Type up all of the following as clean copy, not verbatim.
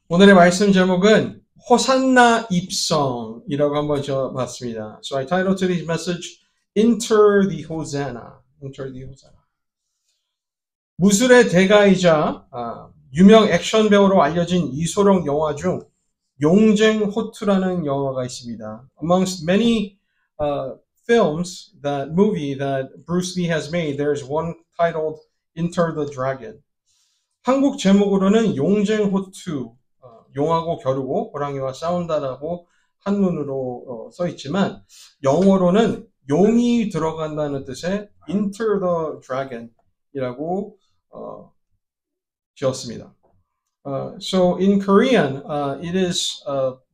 오늘의 말씀 제목은 호산나 입성이라고 한번 적어봤습니다. So I titled today's message, Enter the Hosanna. Enter the Hosanna. 무술의 대가이자 유명 액션 배우로 알려진 이소룡 영화 중 용쟁 호투라는 영화가 있습니다. Amongst many films, that movie that Bruce Lee has made, there's one titled Enter the Dragon. 한국 제목으로는 용쟁 호투, 용하고 겨루고 호랑이와 싸운다라고 한문으로 써 있지만 영어로는 용이 들어간다는 뜻의 Enter the Dragon이라고 지었습니다. So in Korean, it is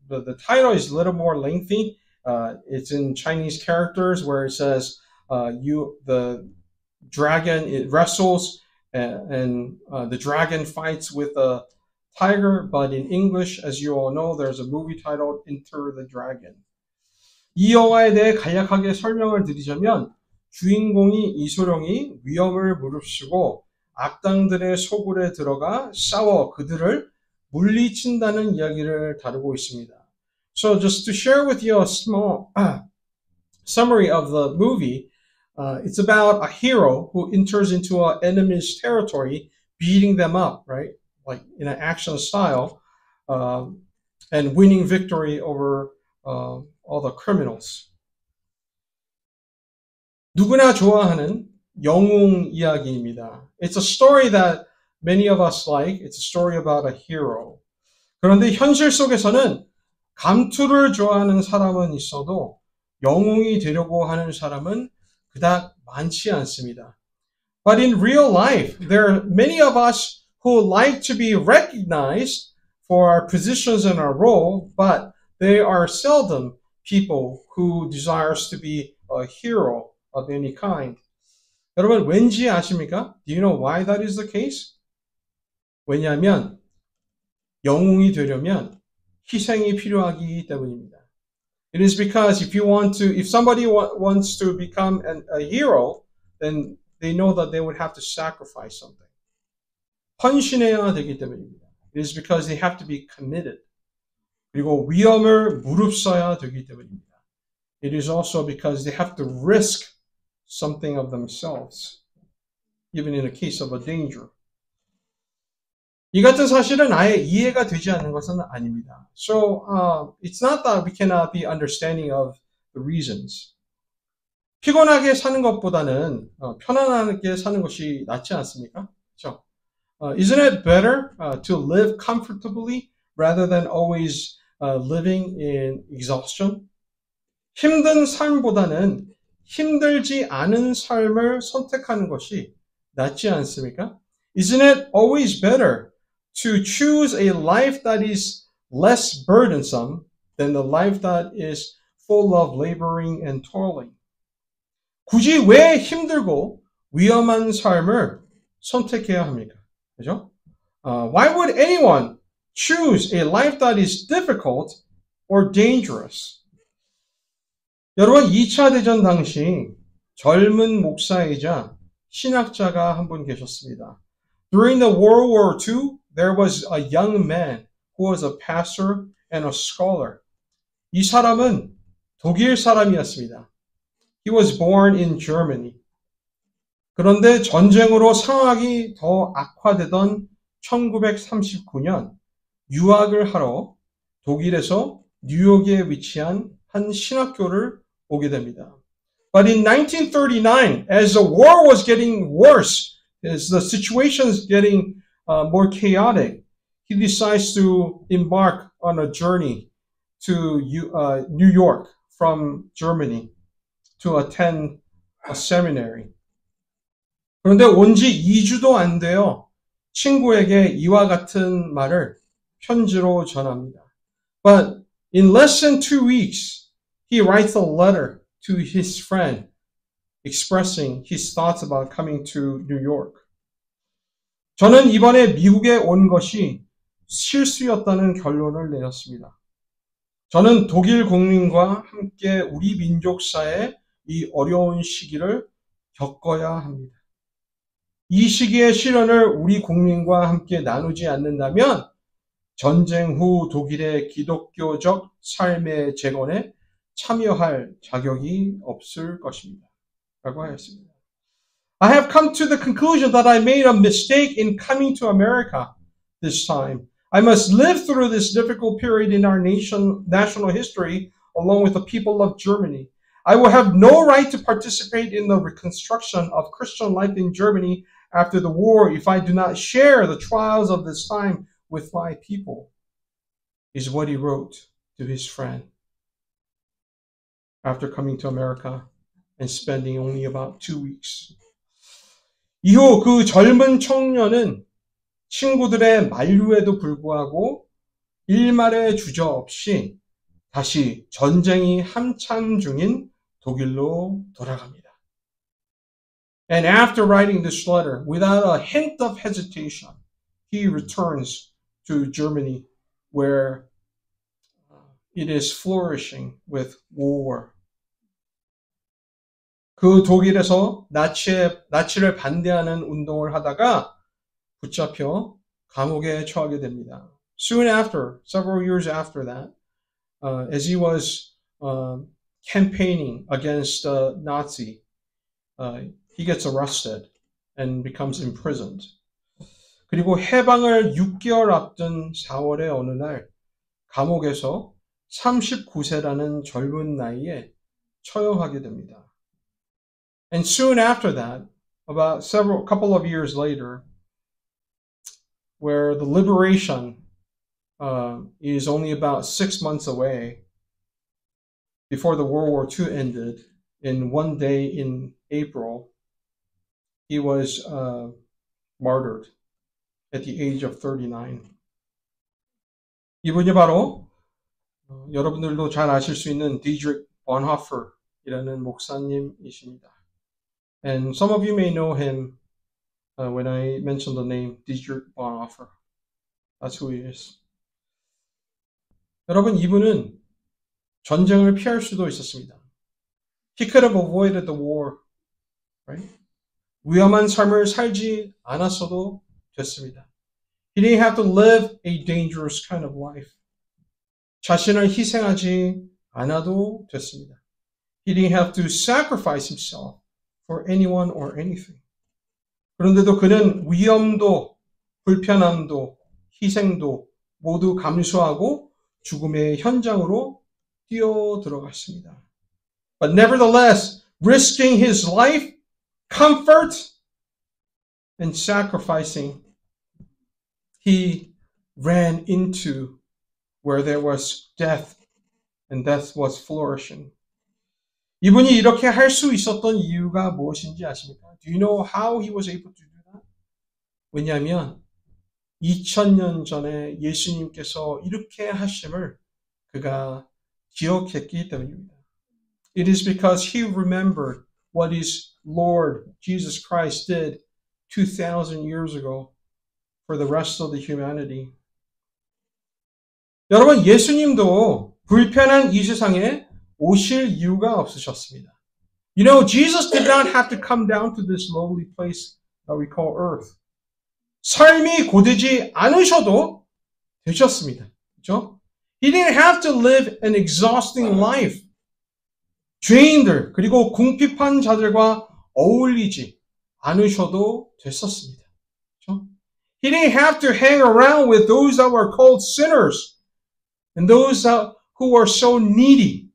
the title is a little more lengthy. It's in Chinese characters where it says the dragon it wrestles and the dragon fights with a tiger, but in English, as you all know, there's a movie titled Enter the Dragon. 이 영화에 대해 간략하게 설명을 드리자면 주인공이 이소룡이 위험을 무릅쓰고 악당들의 소굴에 들어가 싸워 그들을 물리친다는 이야기를 다루고 있습니다. So just to share with you a small summary of the movie, it's about a hero who enters into an enemy's territory, beating them up, right? Like in an action style, and winning victory over all the criminals. 누구나 좋아하는 영웅 이야기입니다. It's a story that many of us like. It's a story about a hero. 그런데 현실 속에서는 감투를 좋아하는 사람은 있어도 영웅이 되려고 하는 사람은 그닥 많지 않습니다. But in real life, there are many of us who like to be recognized for our positions and our role, but they are seldom people who desires to be a hero of any kind. 여러분 왠지 아십니까? Do you know why that is the case? 왜냐하면 영웅이 되려면 희생이 필요하기 때문입니다. It is because if somebody wants to become a hero, then they know that they would have to sacrifice something. 헌신해야 되기 때문입니다. It is because they have to be committed. 그리고 위험을 무릅써야 되기 때문입니다. It is also because they have to risk something of themselves, even in the case of a danger. 이 같은 사실은 아예 이해가 되지 않는 것은 아닙니다. So it's not that we cannot be understanding of the reasons. 피곤하게 사는 것보다는 편안하게 사는 것이 낫지 않습니까? 그렇죠? Isn't it better to live comfortably rather than always living in exhaustion? 힘든 삶보다는 힘들지 않은 삶을 선택하는 것이 낫지 않습니까? Isn't it always better to choose a life that is less burdensome than the life that is full of laboring and toiling? 굳이 왜 힘들고 위험한 삶을 선택해야 합니까? 그죠? Why would anyone choose a life that is difficult or dangerous? 여러분 2차 대전 당시 젊은 목사이자 신학자가 한 분 계셨습니다. During the World War II, there was a young man who was a pastor and a scholar. 이 사람은 독일 사람이었습니다. He was born in Germany. 그런데 전쟁으로 상황이 더 악화되던 1939년 유학을 하러 독일에서 뉴욕에 위치한 한 신학교를 오게 됩니다. But in 1939, as the war was getting worse, as the situation is getting more chaotic, he decides to embark on a journey to New York from Germany to attend a seminary. 그런데 온 지 2주도 안 되어 친구에게 이와 같은 말을 편지로 전합니다. But in less than 2 weeks, he writes a letter to his friend expressing his thoughts about coming to New York. 저는 이번에 미국에 온 것이 실수였다는 결론을 내렸습니다. 저는 독일 국민과 함께 우리 민족사의 이 어려운 시기를 겪어야 합니다. 이 시기의 시련을 우리 국민과 함께 나누지 않는다면 전쟁 후 독일의 기독교적 삶의 재건에 참여할 자격이 없을 것입니다. 라고 하였습니다. I have come to the conclusion that I made a mistake in coming to America this time. I must live through this difficult period in our national history along with the people of Germany. I will have no right to participate in the reconstruction of Christian life in Germany after the war if I do not share the trials of this time with my people, is what he wrote to his friend after coming to America and spending only about 2 weeks. 이후 그 젊은 청년은 친구들의 만류에도 불구하고 일말의 주저없이 다시 전쟁이 한참 중인 독일로 돌아갑니다. And after writing this letter, without a hint of hesitation, he returns to Germany, where it is flourishing with war. 그 독일에서 나치를 반대하는 운동을 하다가 붙잡혀 감옥에 처하게 됩니다. Soon after, several years after that, as he was campaigning against Nazi, he gets arrested and becomes imprisoned. 그리고 해방을 6개월 앞둔 4월의 어느 날 감옥에서 39세라는 젊은 나이에 처형하게 됩니다. And soon after that, about couple of years later, where the liberation is only about 6 months away, before the World War II ended, in one day in April, he was martyred at the age of 39. 이분이 바로 여러분들도 잘 아실 수 있는 Dietrich Bonhoeffer이라는 목사님이십니다. And some of you may know him when I mention the name Dietrich Bonhoeffer. That's who he is. 여러분, 이분은 전쟁을 피할 수도 있었습니다. He could have avoided the war, right? 위험한 삶을 살지 않았어도 됐습니다. He didn't have to live a dangerous kind of life. 자신을 희생하지 않아도 됐습니다. He didn't have to sacrifice himself for anyone or anything. 그런데도 그는 위험도, 불편함도, 희생도 모두 감수하고 죽음의 현장으로 뛰어들어갔습니다. But nevertheless, risking his life, comfort, and sacrificing, he ran into where there was death, and death was flourishing. 이분이 이렇게 할 수 있었던 이유가 무엇인지 아십니까? Do you know how he was able to do that? 왜냐하면 2000년 전에 예수님께서 이렇게 하심을 그가 기억했기 때문입니다. It is because he remembered what his Lord Jesus Christ did 2,000 years ago for the rest of the humanity. 여러분, 예수님도 불편한 이 세상에 오실 이유가 없으셨습니다. You know, Jesus did not have to come down to this lowly place that we call earth. 삶이 고되지 않으셔도 되셨습니다. 그렇죠? He didn't have to live an exhausting life. 죄인들 그리고 궁핍한 자들과 어울리지 않으셔도 됐었습니다. 그렇죠? He didn't have to hang around with those that were called sinners and those who were so needy.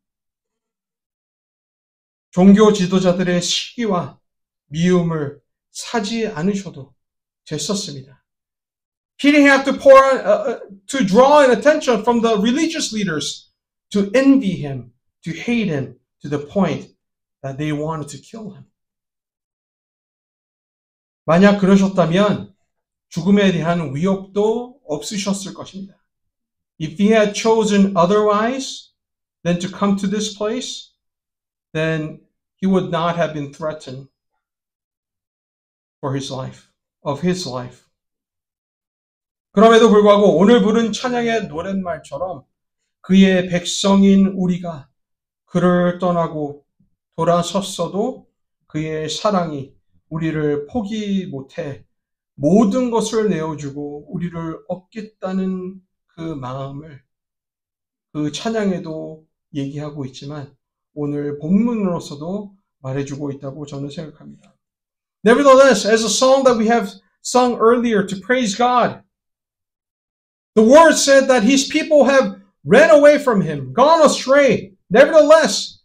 종교 지도자들의 시기와 미움을 사지 않으셔도 됐었습니다. He didn't have to draw an attention from the religious leaders to envy him, to hate him, to the point that they wanted to kill him. 만약 그러셨다면 죽음에 대한 위협도 없으셨을 것입니다. If he had chosen otherwise than to come to this place, then he would not have been threatened for his life, of his life. 그럼에도 불구하고 오늘 부른 찬양의 노랫말처럼 그의 백성인 우리가 그를 떠나고 돌아섰어도 그의 사랑이 우리를 포기 못해 모든 것을 내어주고 우리를 얻겠다는 그 마음을 그 찬양에도 얘기하고 있지만 오늘 본문으로서도 말해주고 있다고 저는 생각합니다. Nevertheless, as a song that we have sung earlier to praise God, the word said that his people have ran away from him, gone astray. Nevertheless,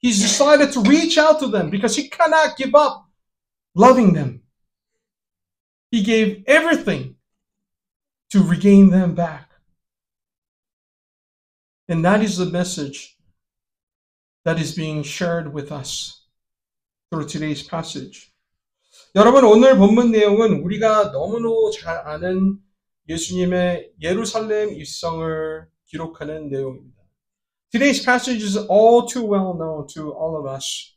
he's decided to reach out to them because he cannot give up loving them. He gave everything to regain them back. And that is the message that is being shared with us through today's passage. 여러분, 오늘 본문 내용은 우리가 너무너무 잘 아는 예수님의 예루살렘 입성을 기록하는 내용입니다. Today's passage is all too well known to all of us.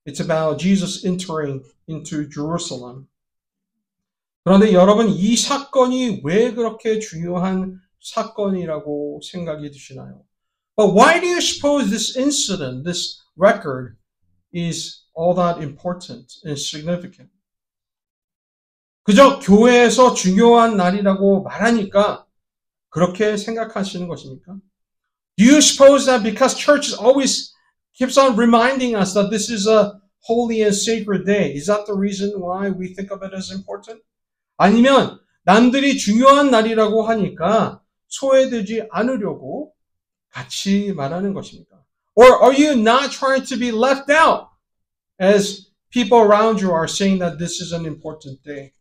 It's about Jesus entering into Jerusalem. 그런데 여러분, 이 사건이 왜 그렇게 중요한 사건이라고 생각이 드시나요? But why do you suppose this incident, this record, is all that important and significant? 그저 교회에서 중요한 날이라고 말하니까 그렇게 생각하시는 것입니까? Do you suppose that because church always keeps on reminding us that this is a holy and sacred day, is that the reason why we think of it as important? 아니면 남들이 중요한 날이라고 하니까 소외되지 않으려고 같이 말하는 것입니까? Or are you not trying to be left out as people around you are saying that this is an important day?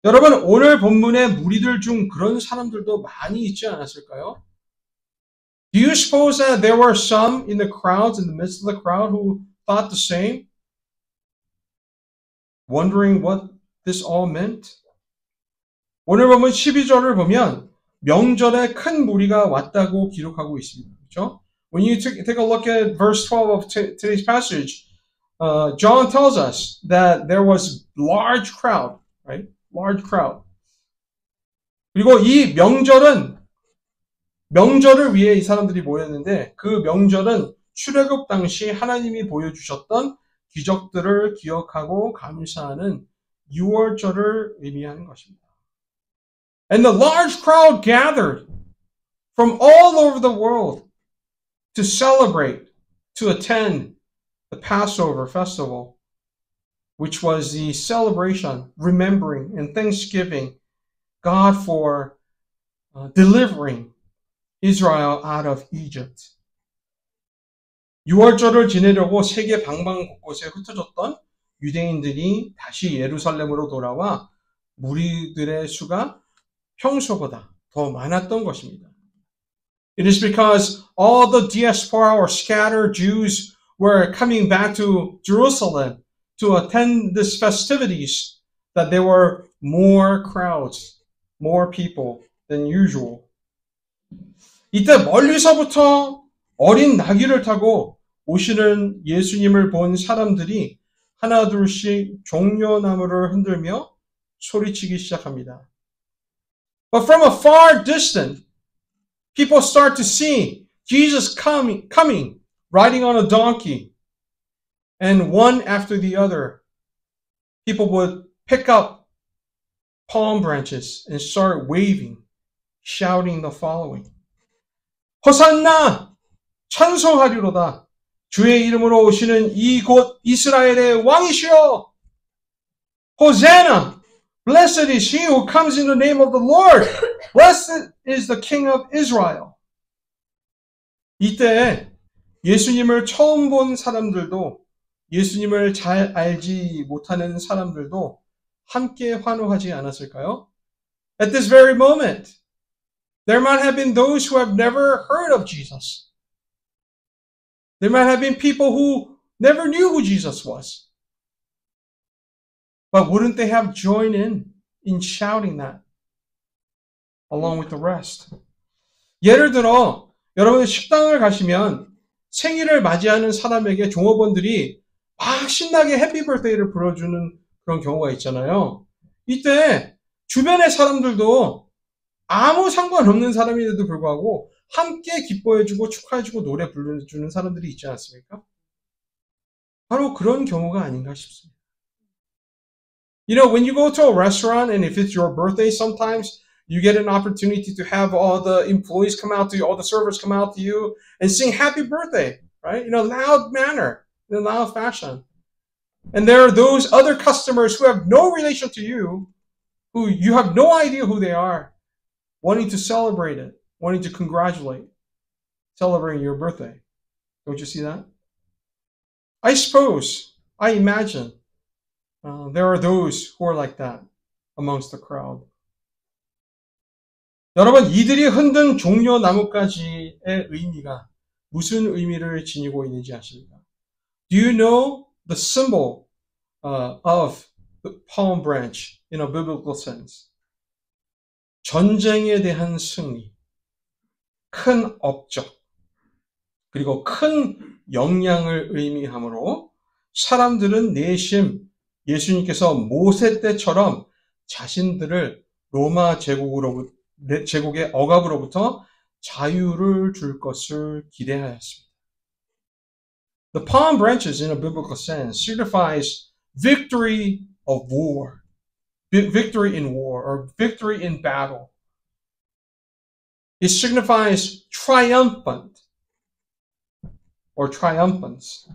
여러분, 오늘 본문의 무리들 중 그런 사람들도 많이 있지 않았을까요? Do you suppose that there were some in the crowds, in the midst of the crowd, who thought the same? Wondering what this all meant? 오늘 본문 12절을 보면 명절에 큰 무리가 왔다고 기록하고 있습니다. 그렇죠? When you take a look at verse 12 of today's passage, John tells us that there was large crowd, right? Large crowd. 그리고 이 명절을 위해 이 사람들이 모였는데 그 명절은 출애굽 당시 하나님이 보여주셨던 기적들을 기억하고 감사하는 유월절을 의미하는 것입니다. And the large crowd gathered from all over the world to celebrate, to attend the Passover festival, which was the celebration, remembering, and thanksgiving God for delivering Israel out of Egypt. 6월절을 지내려고 세계 방방곳곳에 흩어졌던 유대인들이 다시 예루살렘으로 돌아와 무리들의 수가 평소보다 더 많았던 것입니다. It is because all the diaspora or scattered Jews were coming back to Jerusalem to attend these festivities that there were more crowds, more people than usual. 이때 멀리서부터 어린 나귀를 타고 오시는 예수님을 본 사람들이 하나 둘씩 종려나무를 흔들며 소리치기 시작합니다. But from a far distance, people start to see Jesus coming, riding on a donkey. And one after the other, people would pick up palm branches and start waving, shouting the following. 호산나! 찬송하리로다. 주의 이름으로 오시는 이 곧 이스라엘의 왕이시여. 호세나! Blessed is he who comes in the name of the Lord. Blessed is the King of Israel. 이때 예수님을 처음 본 사람들도 예수님을 잘 알지 못하는 사람들도 함께 환호하지 않았을까요? At this very moment, there might have been those who have never heard of Jesus. There might have been people who never knew who Jesus was. But wouldn't they have joined in shouting that along with the rest? 예를 들어 여러분 식당을 가시면 생일을 맞이하는 사람에게 종업원들이 막 신나게 해피 버스데이를 불러주는 그런 경우가 있잖아요. 이때 주변의 사람들도 아무 상관없는 사람인데도 불구하고 함께 기뻐해주고 축하해주고 노래 불러주는 사람들이 있지 않습니까? 바로 그런 경우가 아닌가 싶습니다. You know, when you go to a restaurant and if it's your birthday, sometimes you get an opportunity to have all the employees come out to you, all the servers come out to you and sing happy birthday, right? In a loud manner, in a loud fashion. And there are those other customers who have no relation to you, who you have no idea who they are, wanting to celebrate it, wanting to congratulate, celebrating your birthday. Don't you see that? I suppose, I imagine, there are those who are like that amongst the crowd. 여러분, 이들이 흔든 종려 나뭇가지의 의미가 무슨 의미를 지니고 있는지 아십니까? Do you know the symbol of the palm branch in a biblical sense? 전쟁에 대한 승리, 큰 업적, 그리고 큰 영향을 의미하므로 사람들은 내심 예수님께서 모세 때처럼 자신들을 로마 제국의 억압으로부터 자유를 줄 것을 기대하였습니다. The palm branches in a biblical sense signifies victory of war, victory in war, or victory in battle. It signifies triumphant or triumphance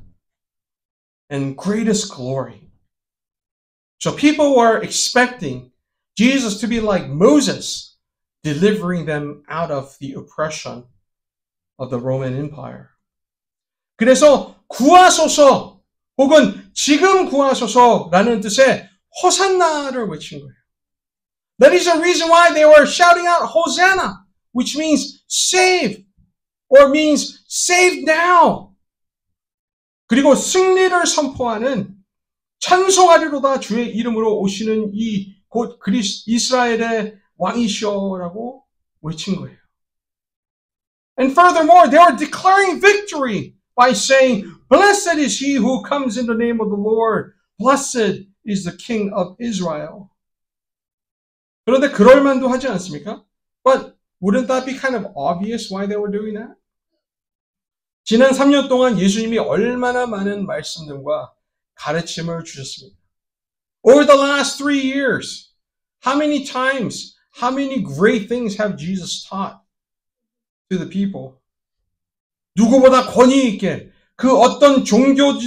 and greatest glory. So people were expecting Jesus to be like Moses, delivering them out of the oppression of the Roman Empire. 그래서 구하소서 혹은 지금 구하소서라는 뜻의 호산나를 외친 거예요. That is the reason why they were shouting out Hosanna, which means save or means save now. 그리고 승리를 선포하는 찬송하리로다 주의 이름으로 오시는 이 곧 이스라엘의 왕이시여라고 외친 거예요. And furthermore, they were declaring victory by saying, Blessed is he who comes in the name of the Lord. Blessed is the King of Israel. 그런데 그럴 만도 하지 않습니까? But wouldn't that be kind of obvious why they were doing that? 지난 3년 동안 예수님이 얼마나 많은 말씀들과 가르침을 주셨습니까? Over the last 3 years, how many times, how many great things have Jesus taught to the people? 누구보다 권위 있게 그 어떤 종교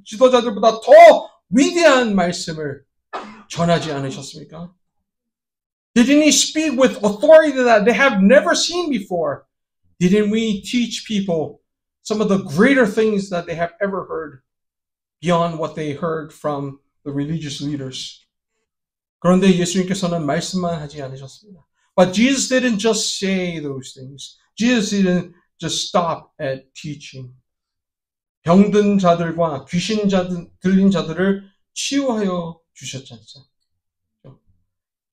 지도자들보다 더 위대한 말씀을 전하지 않으셨습니까? Didn't he speak with authority that they have never seen before? Didn't we teach people some of the greater things that they have ever heard beyond what they heard from the religious leaders? 그런데 예수님께서는 말씀만 하지 않으셨습니다. But Jesus didn't just say those things. Jesus didn't just stop at teaching. 병든 자들과 귀신 들린 자들을 치유하여 주셨지 않습니까?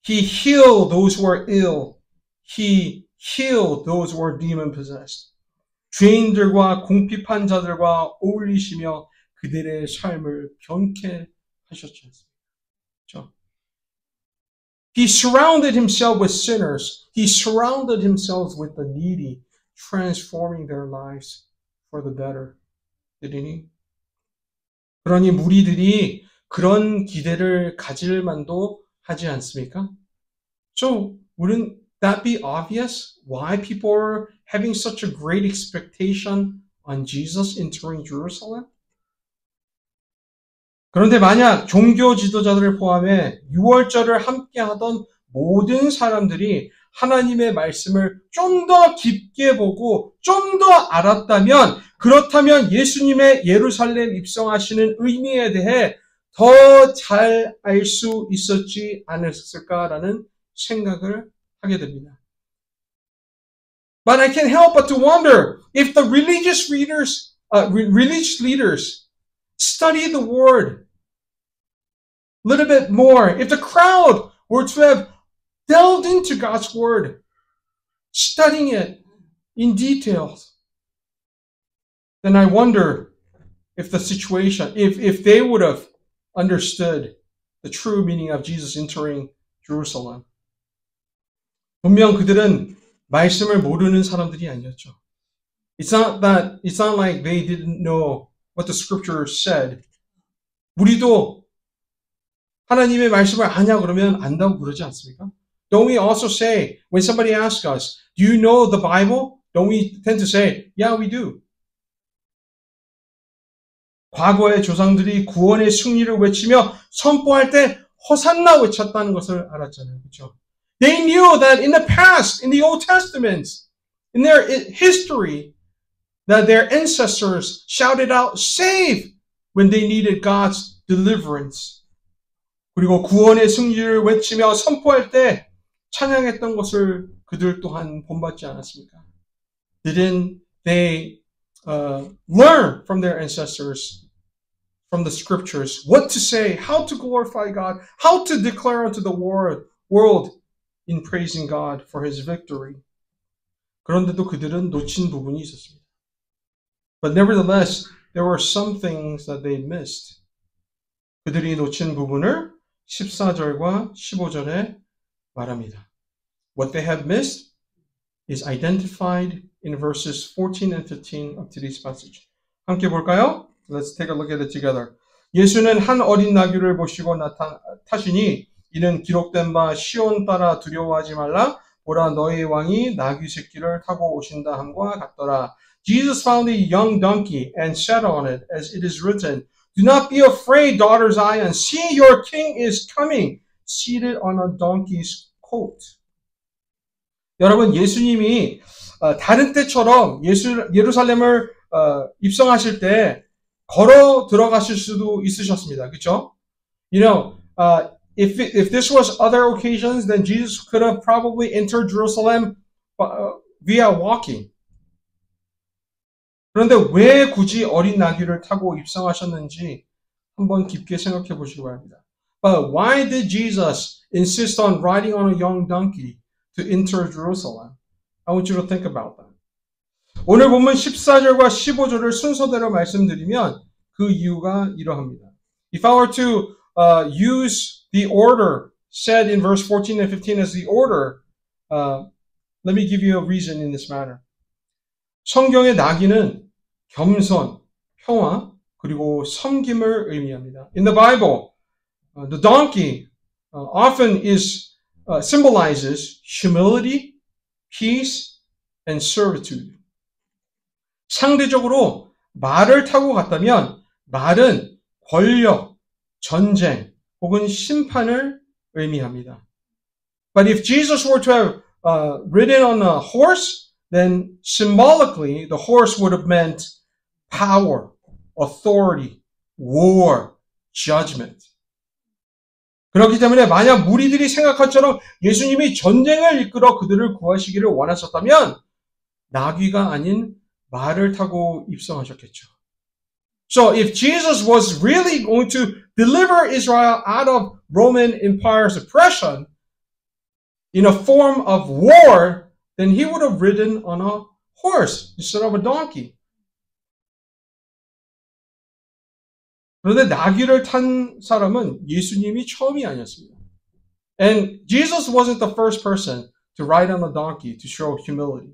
He healed those who were ill. He healed those who were demon-possessed. 죄인들과 궁핍한 자들과 어울리시며 그들의 삶을 변케 하셨지 않습니까? 그렇죠? He surrounded himself with sinners. He surrounded himself with the needy, transforming their lives for the better. Didn't he? 그러니 무리들이 그런 기대를 가질 만도 하지 않습니까? So wouldn't that be obvious why people are having such a great expectation on Jesus entering Jerusalem? 그런데 만약 종교 지도자들을 포함해 유월절을 함께 하던 모든 사람들이 하나님의 말씀을 좀 더 깊게 보고 좀 더 알았다면, 그렇다면 예수님의 예루살렘 입성하시는 의미에 대해 더 잘 알 수 있었지 않았을까라는 생각을 하게 됩니다. But I can't help but to wonder if the religious leaders study the word a little bit more, if the crowd were to have delved into God's word, studying it in details, then I wonder if the situation, if they would have understood the true meaning of Jesus entering Jerusalem. 분명 그들은 말씀을 모르는 사람들이 아니었죠. It's not like they didn't know what the scripture said. 우리도 하나님의 말씀을 아냐 그러면 안다고 그러지 않습니까? don't we also say, when somebody asks us, do you know the Bible? Don't we tend to say, yeah, we do. 과거의 조상들이 구원의 승리를 외치며 선포할 때 호산나 외쳤다는 것을 알았잖아요. 그렇죠? They knew that in the past, in the Old Testament, in their history, that their ancestors shouted out, save, when they needed God's deliverance. 그리고 구원의 승리를 외치며 선포할 때 찬양했던 것을 그들 또한 본받지 않았습니까? Didn't they learn from their ancestors, from the scriptures, what to say, how to glorify God, how to declare unto the world in praising God for his victory? 그런데도 그들은 놓친 부분이 있었습니다. But nevertheless, there were some things that they missed. 그들이 놓친 부분을 14절과 15절에 말합니다. What they have missed is identified in verses 14 and 15 of today's passage. 함께 볼까요? Let's take a look at it together. 예수는 한 어린 나귀를 보시고 타시니 이는 기록된 바 시온 따라 두려워하지 말라 보라 너희 왕이 나귀 새끼를 타고 오신다 함과 같더라. Jesus found a young donkey and sat on it, as it is written, Do not be afraid, daughter Zion. See, your king is coming, seated on a donkey's coat. 여러분, 예수님이 다른 때처럼 예루살렘을 입성하실 때 걸어 들어가실 수도 있으셨습니다. 그렇죠? You know, if this was other occasions, then Jesus could have probably entered Jerusalem via walking. 그런데 왜 굳이 어린 나귀를 타고 입성하셨는지 한번 깊게 생각해 보시기 바랍니다. But why did Jesus insist on riding on a young donkey to enter Jerusalem? I want you to think about that. 오늘 본문 14절과 15절을 순서대로 말씀드리면 그 이유가 이러합니다. If I were to use the order said in verse 14 and 15 as the order, let me give you a reason in this matter. 성경의 나귀는 겸손, 평화, 그리고 섬김을 의미합니다. In the Bible, the donkey often symbolizes humility, peace, and servitude. 상대적으로 말을 타고 갔다면 말은 권력, 전쟁, 혹은 심판을 의미합니다. But if Jesus were to have ridden on a horse, then symbolically the horse would have meant power, authority, war, judgment. 그렇기 때문에 만약 무리들이 생각한 것처럼 예수님이 전쟁을 이끌어 그들을 구하시기를 원하셨다면 나귀가 아닌 말을 타고 입성하셨겠죠. So if Jesus was really going to deliver Israel out of Roman Empire's oppression in a form of war, then he would have ridden on a horse instead of a donkey. 그런데 나귀를 탄 사람은 예수님이 처음이 아니었습니다. And Jesus wasn't the first person to ride on a donkey to show humility.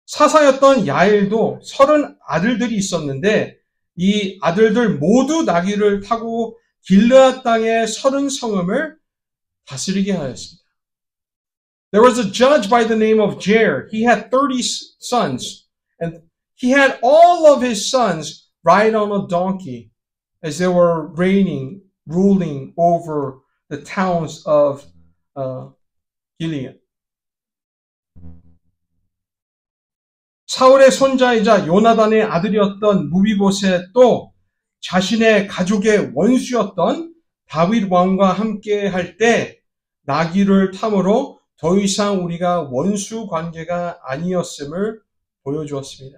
사사였던 야일도 30 아들들이 있었는데 이 아들들 모두 나귀를 타고 길르앗 땅의 30 성읍을 다스리게 하였습니다. There was a judge by the name of Jair. He had 30 sons, and he had all of his sons ride on a donkey as they were ruling over the towns of Gilead. 사울의 손자이자 요나단의 아들이었던 무비보셋도 자신의 가족의 원수였던 다윗 왕과 함께 할 때 나귀를 탐으로 더 이상 우리가 원수 관계가 아니었음을 보여주었습니다.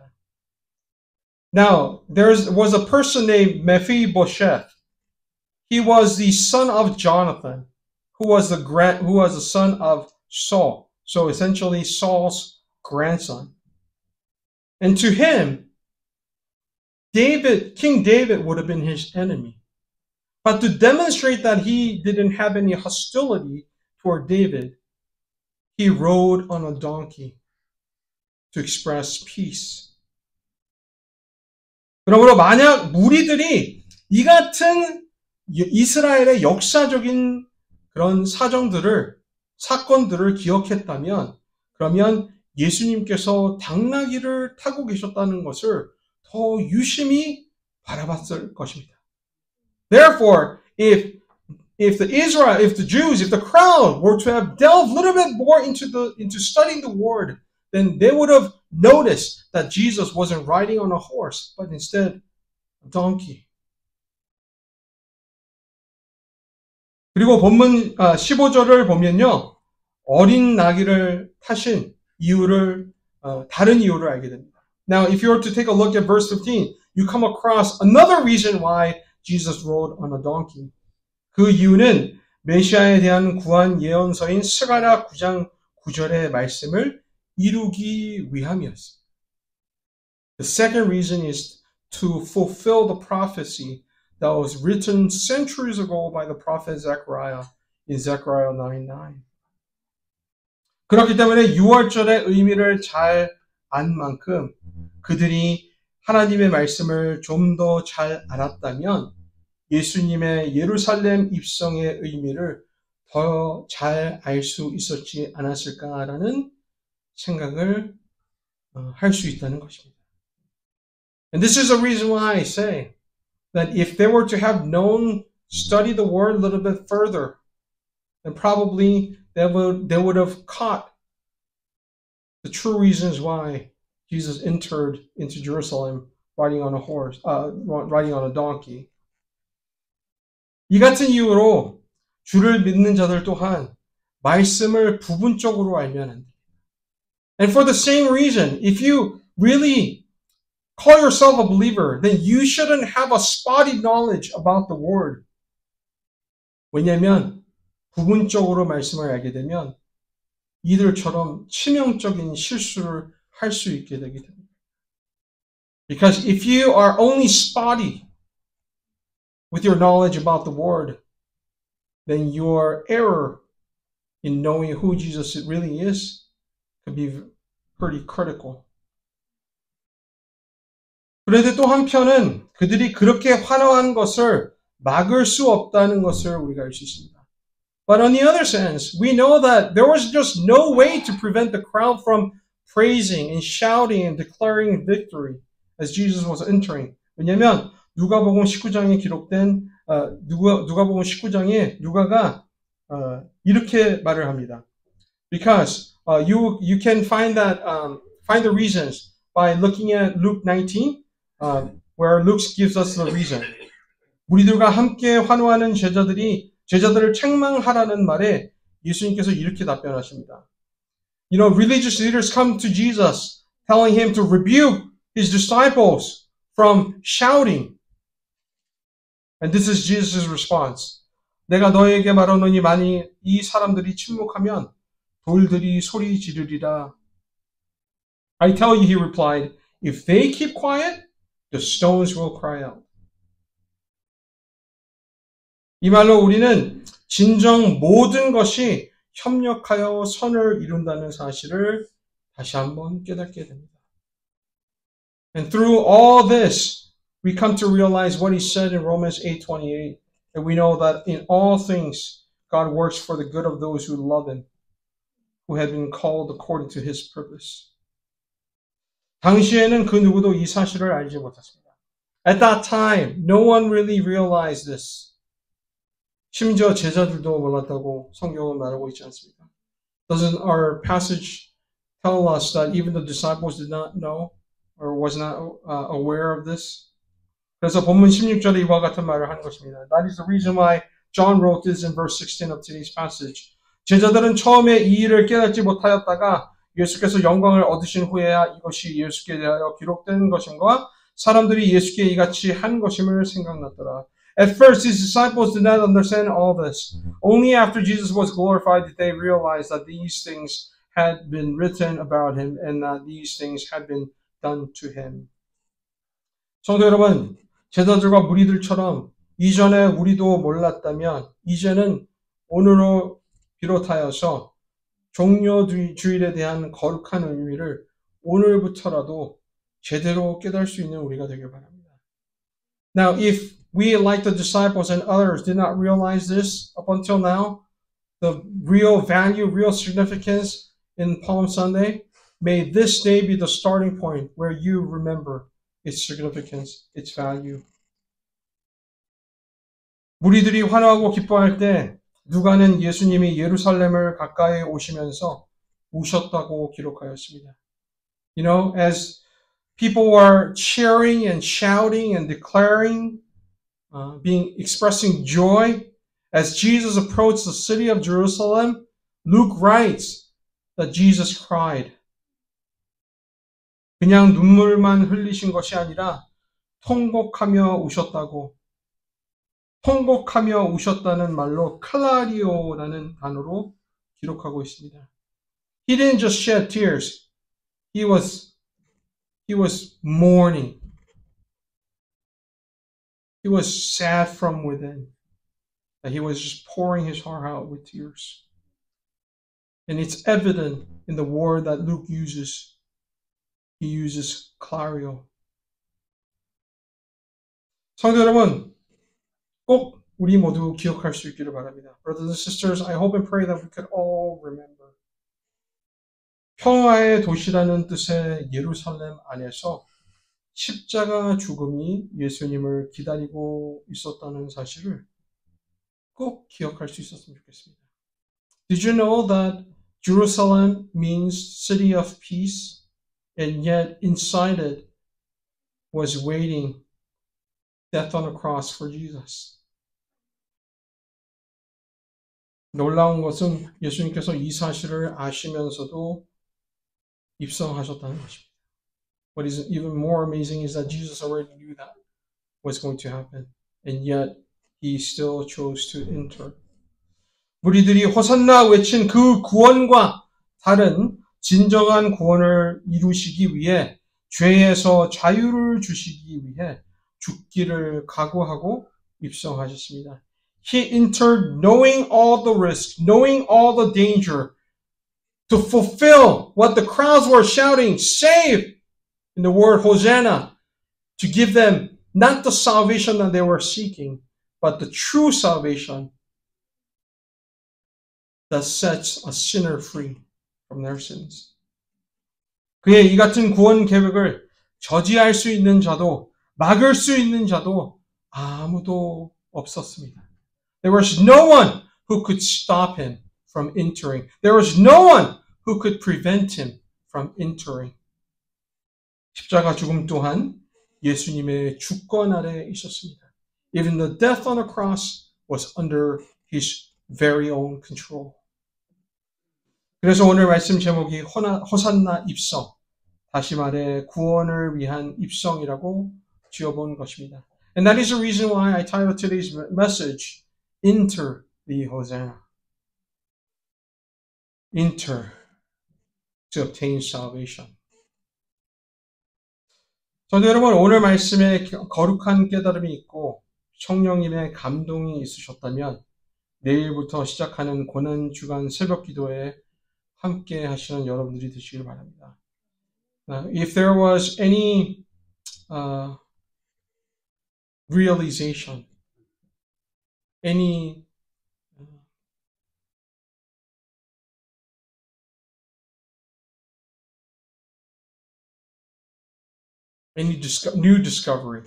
Now, there was a person named Mephibosheth. He was the son of Jonathan, who was the son of Saul. So essentially Saul's grandson. And to him, King David would have been his enemy. But to demonstrate that he didn't have any hostility toward David, he rode on a donkey to express peace. 그러므로 만약 무리들이 이 같은 이스라엘의 역사적인 그런 사정들을 사건들을 기억했다면 그러면 예수님께서 당나귀를 타고 계셨다는 것을 더 유심히 바라봤을 것입니다. Therefore, if the Jews, if the crowd were to have delved a little bit more into studying the word, then they would have noticed that Jesus wasn't riding on a horse, but instead a donkey. 그리고 본문 15절을 보면요. 어린 나귀를 타신 이유를 다른 이유를 알게 됩니다. Now, if you were to take a look at verse 15, you come across another reason why Jesus rode on a donkey. 그 이유는 메시아에 대한 구한 예언서인 스가랴 9장 9절의 말씀을 이루기 위함이었습니다. The second reason is to fulfill the prophecy that was written centuries ago by the prophet Zechariah in Zechariah 9:9. 그렇기 때문에 6월절의 의미를 잘 안 만큼 그들이 하나님의 말씀을 좀 더 잘 알았다면 예수님의 예루살렘 입성의 의미를 더 잘 알 수 있었지 않았을까라는 생각을 할 수 있다는 것입니다. And this is the reason why I say that if they were to have studied the word a little bit further, then probably they would have caught the true reasons why Jesus entered into Jerusalem riding on a donkey. 이 같은 이유로 주를 믿는 자들 또한 말씀을 부분적으로 알면 안 됩니다. And for the same reason, if you really call yourself a believer, then you shouldn't have a spotty knowledge about the word. 왜냐하면 부분적으로 말씀을 알게 되면 이들처럼 치명적인 실수를 할 수 있게 되게 됩니다. Because if you are only spotty with your knowledge about the word, then your error in knowing who Jesus really is could be pretty critical. 그런데 또 한편은 그들이 그렇게 환호한 것을 막을 수 없다는 것을 우리가 알 수 있습니다. But on the other sense, we know that there was just no way to prevent the crowd from praising and shouting and declaring victory as Jesus was entering. 왜냐하면 누가복음 19장에 기록된 누가복음 19장에 누가가 이렇게 말을 합니다. Because you can find the reasons by looking at Luke 19, where Luke gives us the reason. 우리들과 함께 환호하는 제자들을 책망하라는 말에 예수님께서 이렇게 답변하십니다. You know, religious leaders come to Jesus, telling him to rebuke his disciples from shouting. And this is Jesus' response. 내가 너에게 말하노니 만일 이 사람들이 침묵하면 돌들이 소리 지르리라. I tell you, he replied, if they keep quiet, the stones will cry out. 이 말로 우리는 진정 모든 것이 협력하여 선을 이룬다는 사실을 다시 한번 깨닫게 됩니다. And through all this, we come to realize what he said in Romans 8:28, and we know that in all things, God works for the good of those who love him, who have been called according to his purpose. 당시에는 그 누구도 이 사실을 알지 못했습니다. At that time, no one really realized this. 심지어 제자들도 몰랐다고 성경은 말하고 있지 않습니까? Doesn't our passage tell us that even the disciples did not know or was not aware of this? 그래서 본문 16절에 이와 같은 말을 하는 것입니다. That is the reason why John wrote this in verse 16 of today's passage. 제자들은 처음에 이 일을 깨닫지 못하였다가 예수께서 영광을 얻으신 후에야 이것이 예수께 대하여 기록된 것임과 사람들이 예수께 이같이 한 것임을 생각났더라. At first, his disciples did not understand all this. Only after Jesus was glorified did they realize that these things had been written about him and that these things had been done to him. 성도 여러분, 제자들과 무리들처럼 이전에 우리도 몰랐다면 이제는 오늘로 비롯하여서 종료주일에 대한 거룩한 의미를 오늘부터라도 제대로 깨달을 수 있는 우리가 되길 바랍니다. Now, if we, like the disciples and others, did not realize this up until now, the real value, real significance in Palm Sunday, may this day be the starting point where you remember its significance, its value. 무리들이 환호하고 기뻐할 때 누가는 예수님이 예루살렘을 가까이 오시면서 우셨다고 기록하였습니다. You know, as people were cheering and shouting and declaring, expressing joy, as Jesus approached the city of Jerusalem, Luke writes that Jesus cried. 그냥 눈물만 흘리신 것이 아니라 통곡하며 우셨다고. 통곡하며 우셨다는 말로 클라리오라는 단어로 기록하고 있습니다. He didn't just shed tears. He was mourning. He was sad from within. That he was just pouring his heart out with tears. And it's evident in the word that Luke uses. He uses clario. 성도 여러분, 꼭 우리 모두 기억할 수 있기를 바랍니다. Brothers and sisters, I hope and pray that we could all remember. 평화의 도시라는 뜻의 예루살렘 안에서 십자가 죽음이 예수님을 기다리고 있었다는 사실을 꼭 기억할 수 있었으면 좋겠습니다. Did you know that Jerusalem means city of peace, and yet inside it was waiting death on a cross for Jesus? 놀라운 것은 예수님께서 이 사실을 아시면서도 입성하셨다는 것입니다. What is even more amazing is that Jesus already knew that was going to happen, and yet he still chose to enter. 무리들이 호산나 외친 그 구원과 다른 진정한 구원을 이루시기 위해 죄에서 자유를 주시기 위해 죽기를 각오하고 입성하셨습니다. He entered knowing all the risk, knowing all the danger, to fulfill what the crowds were shouting, save, in the word Hosanna, to give them not the salvation that they were seeking, but the true salvation that sets a sinner free from their sins. 그의 이 같은 구원 계획을 저지할 수 있는 자도 막을 수 있는 자도 아무도 없었습니다. There was no one who could stop him from entering. There was no one who could prevent him from entering. 십자가 죽음 또한 예수님의 주권 아래에 있었습니다. Even the death on the cross was under his very own control. 그래서 오늘 말씀 제목이 호산나 입성, 다시 말해 구원을 위한 입성이라고 지어본 것입니다. And that is the reason why I titled today's message, Enter the Hosanna. Enter to obtain salvation. 성도 여러분, 오늘 말씀에 거룩한 깨달음이 있고 성령님의 감동이 있으셨다면 내일부터 시작하는 고난주간 새벽 기도에 함께 하시는 여러분들이 되시길 바랍니다. If there was any realization, any new discovery,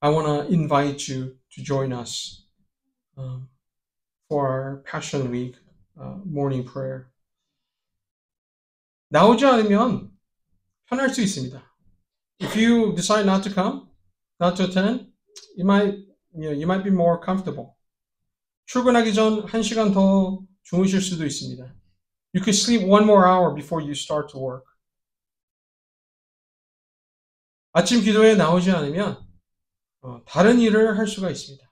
I want to invite you to join us for our Passion Week morning prayer. 나오지 않으면 편할 수 있습니다. If you decide not to come, not to attend, you might be more comfortable. 출근하기 전 1시간 더 주무실 수도 있습니다. You could sleep one more hour before you start to work. 아침 기도에 나오지 않으면 다른 일을 할 수가 있습니다.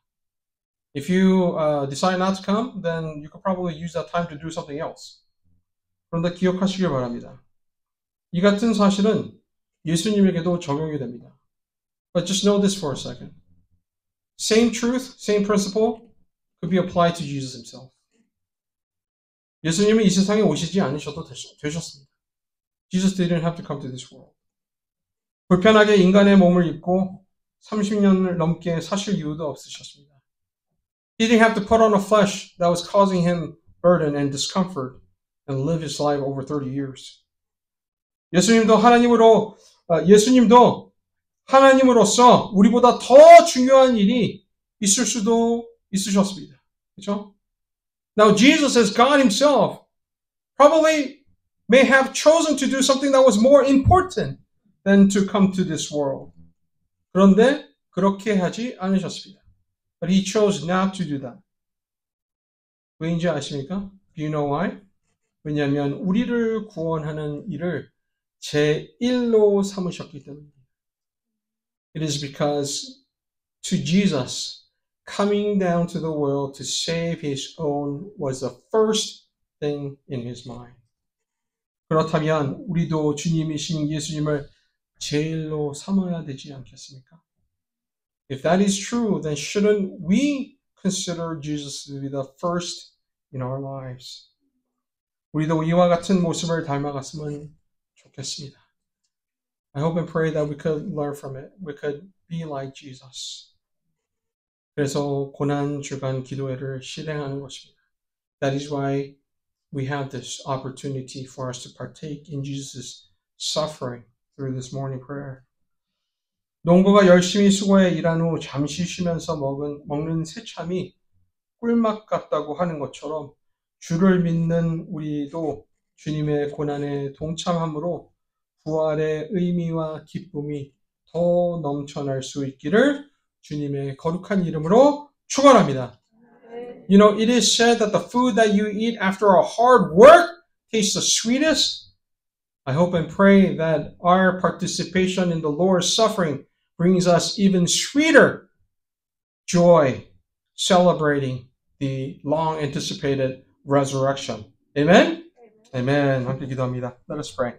If you decide not to come, then you could probably use that time to do something else. 그런데 기억하시길 바랍니다. 이 같은 사실은 예수님에게도 적용이 됩니다. But just know this for a second. Same truth, same principle could be applied to Jesus himself. 예수님은 이 세상에 오시지 않으셔도 되셨습니다. Jesus didn't have to come to this world. 불편하게 인간의 몸을 입고 30년을 넘게 사실 이유도 없으셨습니다. He didn't have to put on a flesh that was causing him burden and discomfort and live his life over 30 years. 예수님도 하나님으로서 우리보다 더 중요한 일이 있을 수도 있으셨습니다. 그렇죠? Now Jesus as God himself probably may have chosen to do something that was more important than to come to this world. 그런데 그렇게 하지 않으셨습니다. But he chose not to do that. 왜인지 아십니까? Do you know why? 왜냐하면 우리를 구원하는 일을 제1로 삼으셨기 때문입니다. It is because to Jesus, coming down to the world to save his own was the first thing in his mind. 그렇다면 우리도 주님이신 예수님을 제1로 삼아야 되지 않겠습니까? If that is true, then shouldn't we consider Jesus to be the first in our lives? 우리도 이와 같은 모습을 닮아갔으면 좋겠습니다. I hope and pray that we could learn from it. We could be like Jesus. 그래서 고난 주간 기도회를 실행하는 것입니다. That is why we have this opportunity for us to partake in Jesus' suffering through this morning prayer. 농부가 열심히 수고해 일한 후 잠시 쉬면서 먹는 새참이 꿀맛 같다고 하는 것처럼 주를 믿는 우리도 주님의 고난에 동참함으로 부활의 의미와 기쁨이 더 넘쳐날 수 있기를 주님의 거룩한 이름으로 축원합니다. You know, it is said that the food that you eat after a hard work tastes the sweetest. I hope and pray that our participation in the Lord's suffering brings us even sweeter joy, celebrating the long anticipated resurrection. Amen? Amen. 함께 기도합니다. Let us pray.